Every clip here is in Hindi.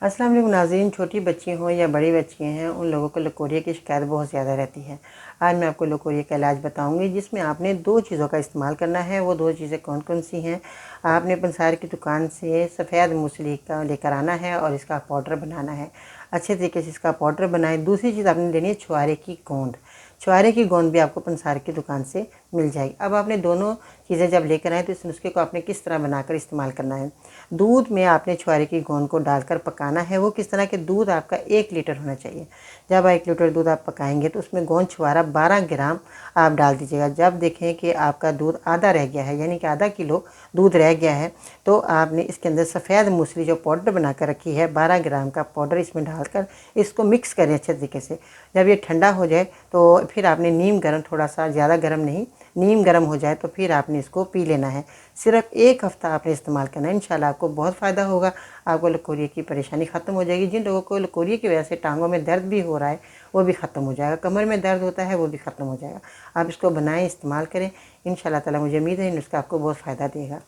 अस्सलाम वालेकुम नाज़रीन, छोटी बच्ची हों या बड़ी बच्ची हैं, उन लोगों को लकोरिया की शिकायत बहुत ज़्यादा रहती है। आज मैं आपको लकोरिया का इलाज बताऊंगी, जिसमें आपने 2 चीज़ों का इस्तेमाल करना है। वो 2 चीज़ें कौन कौन सी हैं? आपने पंसार की दुकान से सफ़ेद मूसली का लेकर आना है और इसका पाउडर बनाना है। अच्छे तरीके से इसका पाउडर बनाएं। दूसरी चीज़ आपने लेनी है छुआरे की गोंद। छुआरे की गोंद भी आपको पंसार की दुकान से मिल जाएगी। अब आपने दोनों चीज़ें जब लेकर आए तो इस नुस्खे को आपने किस तरह बनाकर इस्तेमाल करना है। दूध में आपने छुआरे की गोंद को डालकर पकाना है। वो किस तरह के? दूध आपका 1 लीटर होना चाहिए। जब 1 लीटर दूध आप पकाएंगे तो उसमें गोंद छुआरा 12 ग्राम आप डाल दीजिएगा। जब देखें कि आपका दूध आधा रह गया है, यानी कि आधा किलो दूध रह गया है, तो आपने इसके अंदर सफ़ेद मूसली जो पाउडर बना कर रखी है 12 ग्राम का पाउडर इसमें डालकर इसको मिक्स करें अच्छे तरीके से। जब ये ठंडा हो जाए तो फिर आपने नीम गर्म, थोड़ा सा ज़्यादा गर्म नहीं, नीम गर्म हो जाए तो फिर आपने इसको पी लेना है। सिर्फ 1 हफ़्ता आपने इस्तेमाल करना है। इंशाल्लाह आपको बहुत फ़ायदा होगा। आपको लकोरिया की परेशानी ख़त्म हो जाएगी। जिन लोगों को लकोरिया की वजह से टांगों में दर्द भी हो रहा है वो भी ख़त्म हो जाएगा। कमर में दर्द होता है वो भी ख़त्म हो जाएगा। आप इसको बनाएं, इस्तेमाल करें। इंशाल्लाह ताला मुझे उम्मीद है नुस्खा आपको बहुत फ़ायदा देगा।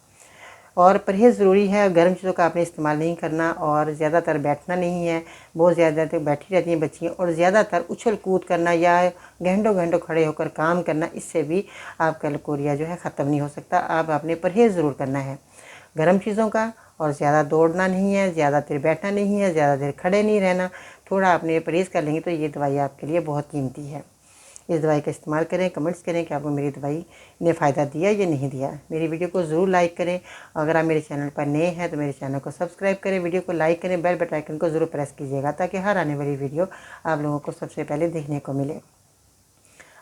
और परहेज़ ज़रूरी है। गर्म चीज़ों का आपने इस्तेमाल नहीं करना और ज़्यादातर बैठना नहीं है। बहुत ज़्यादा तक बैठी रहती हैं बच्चियाँ, और ज़्यादातर उछल कूद करना या घंटों घंटों खड़े होकर काम करना, इससे भी आपका लकोरिया जो है ख़त्म नहीं हो सकता। आपने परहेज़ ज़रूर करना है गर्म चीज़ों का, और ज़्यादा दौड़ना नहीं है, ज़्यादा देर बैठना नहीं है, ज़्यादा देर खड़े नहीं रहना। थोड़ा आपने परहेज़ कर लेंगे तो ये दवाई आपके लिए बहुत कीमती है। इस दवाई का इस्तेमाल करें। कमेंट्स करें कि आपको मेरी दवाई ने फ़ायदा दिया या नहीं दिया। मेरी वीडियो को ज़रूर लाइक करें। अगर आप मेरे चैनल पर नए हैं तो मेरे चैनल को सब्सक्राइब करें, वीडियो को लाइक करें, बेल बटन आइकन को ज़रूर प्रेस कीजिएगा ताकि हर आने वाली वीडियो आप लोगों को सबसे पहले देखने को मिले।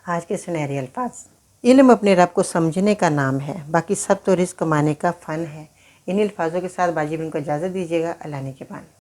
आज के सुनहरे अल्फाज। इल्म अपने रब को समझने का नाम है, बाकी सब तो रिज़्क़ कमाने का फ़न है। इन अल्फाजों के साथ बाजी को इजाज़त दीजिएगा। अल्लाह ने के बाद।